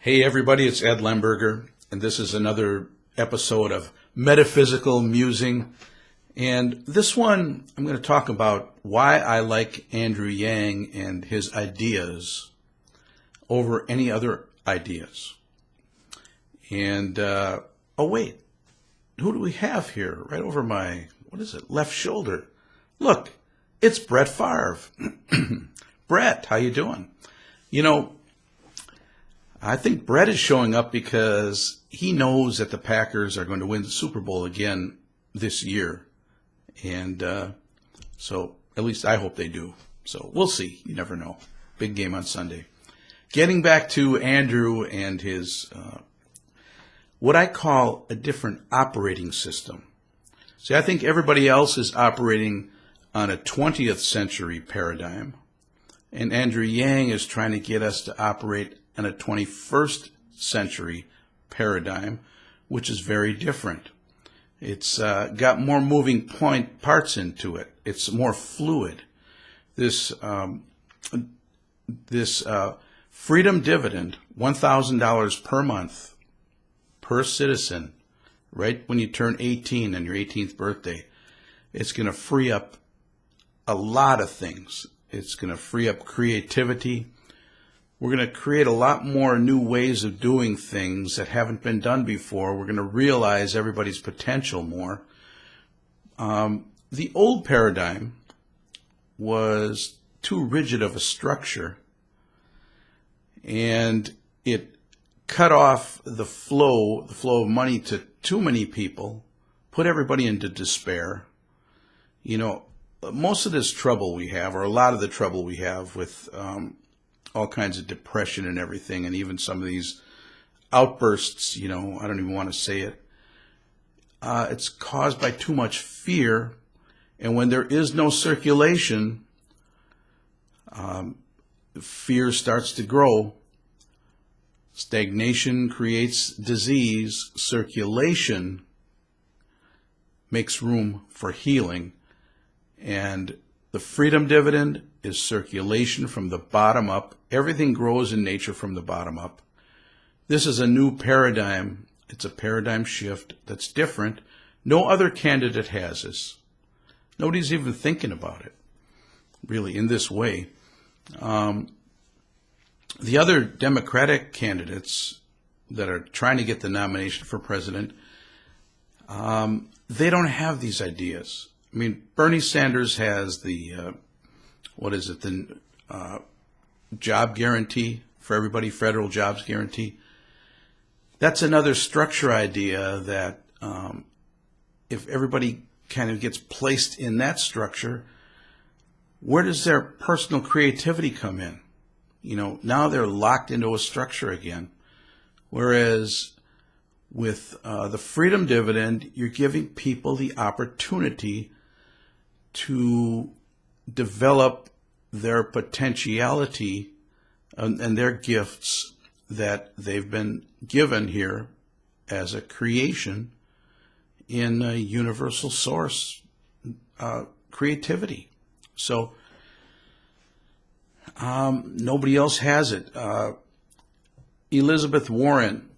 Hey everybody, it's Ed Lemberger, and this is another episode of Metaphysical Musing. And this one, I'm going to talk about why I like Andrew Yang and his ideas over any other ideas. And, oh wait, who do we have here? Right over my, left shoulder. Look, it's Brett Favre. Brett, how you doing? I think Brett is showing up because he knows that the Packers are going to win the Super Bowl again this year. And so at least I hope they do. So we'll see. You never know. Big game on Sunday. Getting back to Andrew and his what I call a different operating system. See, I think everybody else is operating on a 20th century paradigm. And Andrew Yang is trying to get us to operate in a 21st century paradigm, which is very different. It's got more moving parts into it. It's more fluid. This freedom dividend, $1,000 per month per citizen, right when you turn 18 on your 18th birthday, it's going to free up a lot of things. It's going to free up creativity. We're going to create a lot more new ways of doing things that haven't been done before. We're going to realize everybody's potential more. The old paradigm was too rigid of a structure, and it cut off the flow of money to too many people, put everybody into despair. Most of this trouble we have, or a lot of the trouble we have with all kinds of depression and everything, and even some of these outbursts, I don't even want to say it. It's caused by too much fear, and when there is no circulation, fear starts to grow. Stagnation creates disease. Circulation makes room for healing, and the freedom dividend is circulation from the bottom up. Everything grows in nature from the bottom up. This is a new paradigm. It's a paradigm shift that's different. No other candidate has this. Nobody's even thinking about it, really, in this way. The other Democratic candidates that are trying to get the nomination for president, they don't have these ideas. I mean, Bernie Sanders has the job guarantee for everybody, federal jobs guarantee. That's another structure idea that if everybody kind of gets placed in that structure, where does their personal creativity come in? Now they're locked into a structure again. Whereas with the freedom dividend, you're giving people the opportunity to develop their potentiality and their gifts that they've been given here as a creation in a universal source creativity. So nobody else has it. Elizabeth Warren,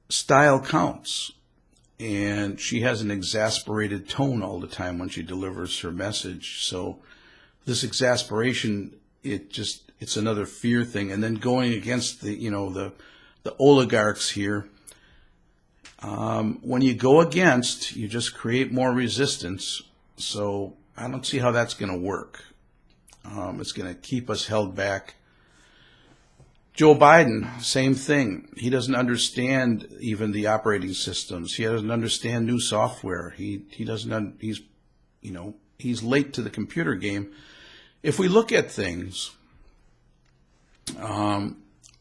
style counts. And she has an exasperated tone all the time when she delivers her message. So this exasperation, it's another fear thing. And then going against the oligarchs here, when you go against, you just create more resistance. So I don't see how that's going to work. It's going to keep us held back. Joe Biden, same thing. He doesn't understand even the operating systems. He doesn't understand new software. He doesn't. He's late to the computer game. If we look at things from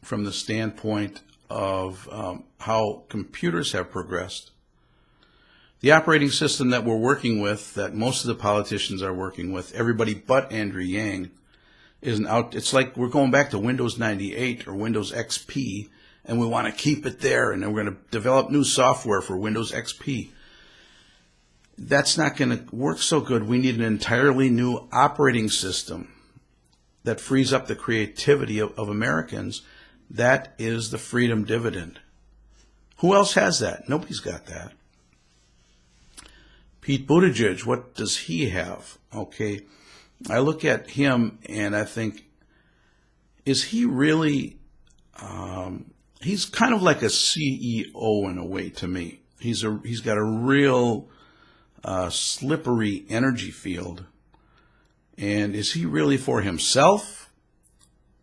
the standpoint of how computers have progressed, the operating system that we're working with, that most of the politicians are working with, everybody but Andrew Yang, it's like we're going back to Windows 98 or Windows XP, and we want to keep it there, and then we're going to develop new software for Windows XP. That's not going to work so good. We need an entirely new operating system that frees up the creativity of Americans, That is the freedom dividend. Who else has that? Nobody's got that. Pete Buttigieg, what does he have? Okay, I look at him and I think, is he really, he's kind of like a CEO in a way to me. He's got a real slippery energy field. And is he really for himself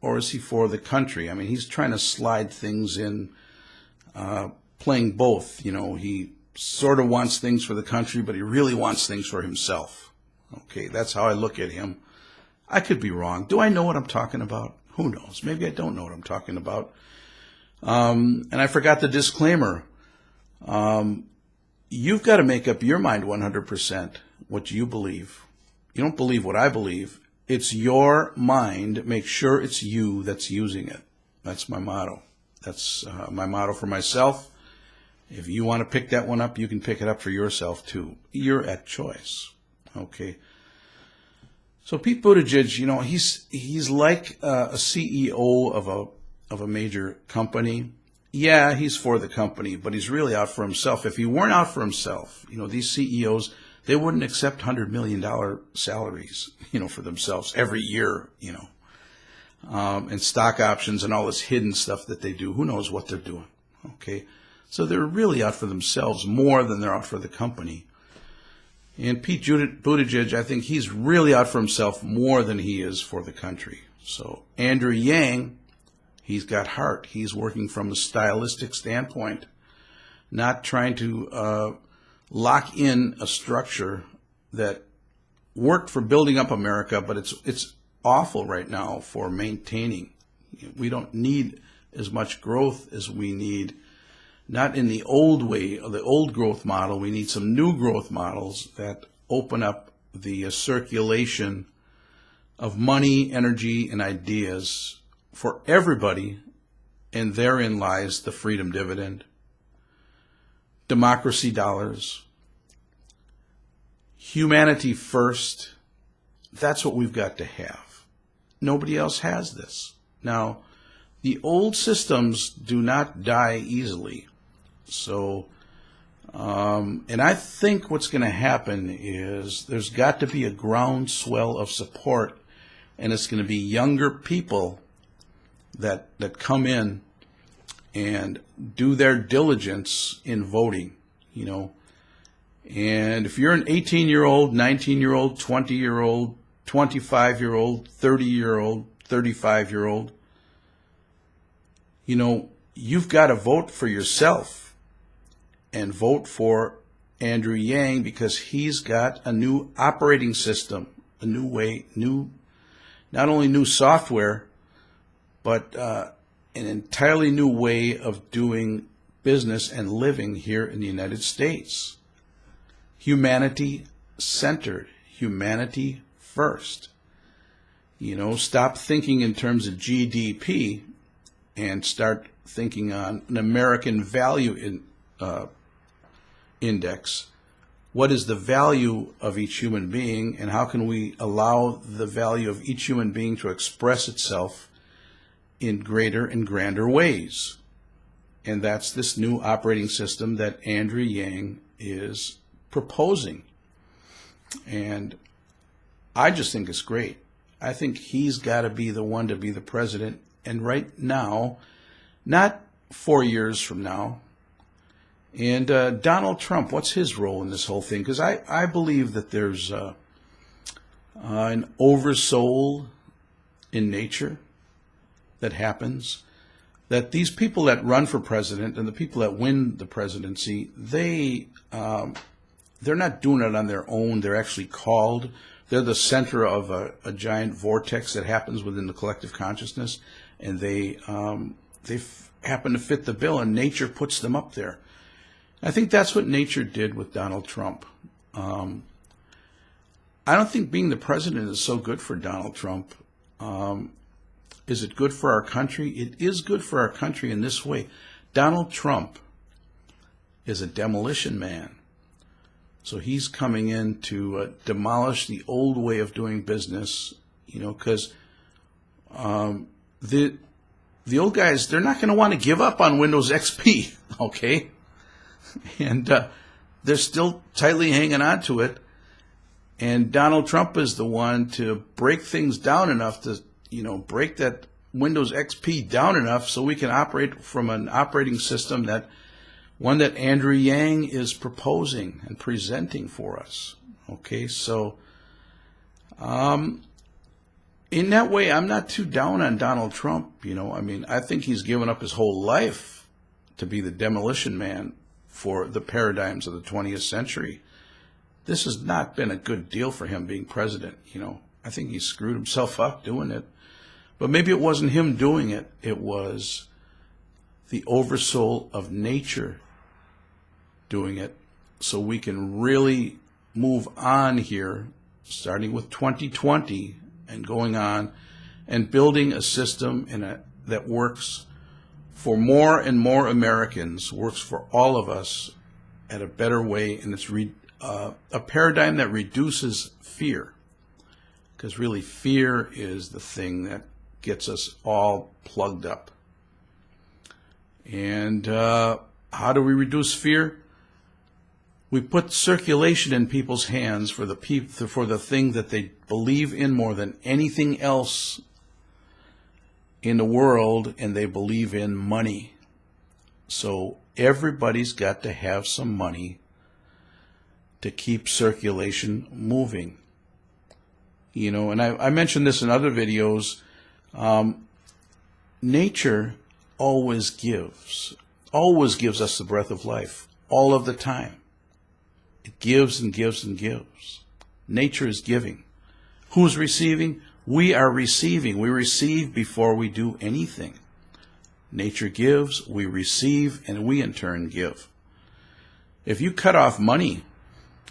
or is he for the country? I mean, he's trying to slide things in, playing both. You know, he sort of wants things for the country, but he really wants things for himself. Okay, that's how I look at him. I could be wrong. Do I know what I'm talking about? Who knows? Maybe I don't know what I'm talking about. And I forgot the disclaimer. You've got to make up your mind 100% what you believe. You don't believe what I believe. It's your mind. Make sure it's you that's using it. That's my motto. That's my motto for myself. If you want to pick that one up, you can pick it up for yourself too. You're at choice. Okay. So Pete Buttigieg, you know, he's like a CEO of a major company. Yeah, he's for the company, but he's really out for himself. If he weren't out for himself, you know, these CEOs, they wouldn't accept $100 million salaries, you know, for themselves every year, you know, and stock options and all this hidden stuff that they do. Who knows what they're doing? Okay. So they're really out for themselves more than they're out for the company. And Pete Buttigieg, I think he's really out for himself more than he is for the country. So Andrew Yang, he's got heart. He's working from a stylistic standpoint, not trying to lock in a structure that worked for building up America, but it's awful right now for maintaining. We don't need as much growth as we need. Not in the old way, or the old growth model. We need some new growth models that open up the circulation of money, energy, and ideas for everybody, and therein lies the freedom dividend. Democracy dollars. Humanity first. That's what we've got to have. Nobody else has this. Now, the old systems do not die easily. So, and I think what's going to happen is there's got to be a groundswell of support, and it's going to be younger people that come in and do their diligence in voting, you know. And if you're an 18-year-old, 19-year-old, 20-year-old, 25-year-old, 30-year-old, 35-year-old, you know, you've got to vote for yourself. And vote for Andrew Yang because he's got a new operating system, a new way, not only new software, but an entirely new way of doing business and living here in the United States. Humanity centered, humanity first. You know, stop thinking in terms of GDP and start thinking on an American value index. What is the value of each human being, and how can we allow the value of each human being to express itself in greater and grander ways? And that's this new operating system that Andrew Yang is proposing. And I just think it's great. I think he's got to be the one to be the president. And right now, not 4 years from now. And Donald Trump, what's his role in this whole thing? Because I believe that there's an oversoul in nature that happens, that these people that run for president and the people that win the presidency, they're not doing it on their own. They're actually called. They're the center of a giant vortex that happens within the collective consciousness, and they happen to fit the bill, and nature puts them up there. I think that's what nature did with Donald Trump. I don't think being the president is so good for Donald Trump. Is it good for our country? It is good for our country in this way. Donald Trump is a demolition man. So he's coming in to demolish the old way of doing business, you know, because the the old guys, they're not going to want to give up on Windows XP, okay? And they're still tightly hanging on to it. And Donald Trump is the one to break things down enough to, break that Windows XP down enough so we can operate from an operating system one that Andrew Yang is proposing and presenting for us. Okay, so in that way, I'm not too down on Donald Trump. I think he's given up his whole life to be the demolition man for the paradigms of the 20th century. This has not been a good deal for him being president. I think he screwed himself up doing it. But maybe it wasn't him doing it. It was the oversoul of nature doing it, so we can really move on here, starting with 2020 and going on, and building a system that works for more and more Americans, works for all of us at a better way, and it's a paradigm that reduces fear, because really fear is the thing that gets us all plugged up. And how do we reduce fear? We put circulation in people's hands for the thing that they believe in more than anything else in the world, and they believe in money. So everybody's got to have some money to keep circulation moving. And I mentioned this in other videos. Nature always gives us the breath of life, all of the time. It gives and gives and gives. Nature is giving. Who's receiving? We are receiving. We receive before we do anything. Nature gives, we receive, and we in turn give. If you cut off money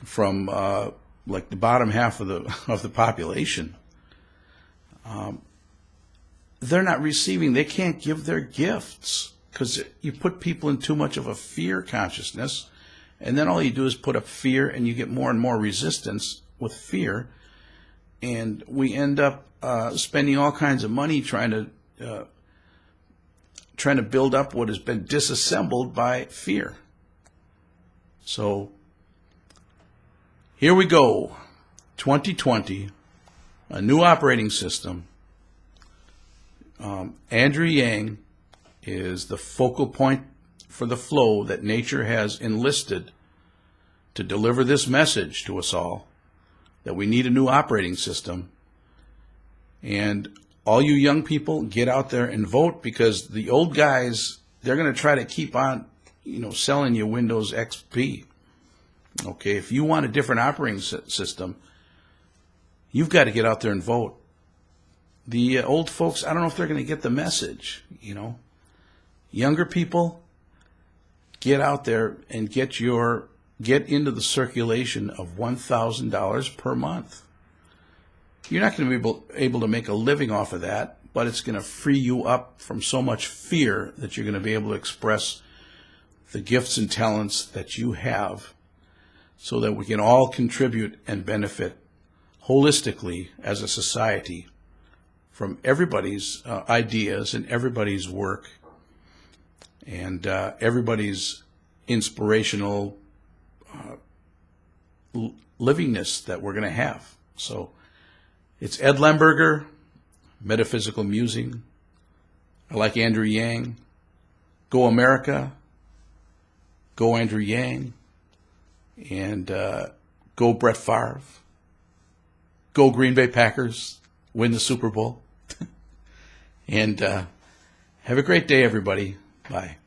from like the bottom half of the population, they're not receiving. They can't give their gifts because you put people in too much of a fear consciousness. And then all you do is put up fear, and you get more and more resistance with fear. And we end up spending all kinds of money trying to build up what has been disassembled by fear. So here we go, 2020, a new operating system. Andrew Yang is the focal point for the flow that nature has enlisted to deliver this message to us all, that we need a new operating system. And all you young people, get out there and vote, because the old guys, they're going to try to keep on, selling you Windows XP. Okay, if you want a different operating system, you've got to get out there and vote. The old folks, I don't know if they're going to get the message, Younger people, get out there and get into the circulation of $1,000 per month. You're not going to be able to make a living off of that, but it's going to free you up from so much fear that you're going to be able to express the gifts and talents that you have, so that we can all contribute and benefit holistically as a society from everybody's ideas and everybody's work and everybody's inspirational livingness that we're going to have. So it's Ed Lemberger, Metaphysical Musing. I like Andrew Yang. Go America. Go Andrew Yang. And go Brett Favre. Go Green Bay Packers. Win the Super Bowl. And have a great day, everybody. Bye.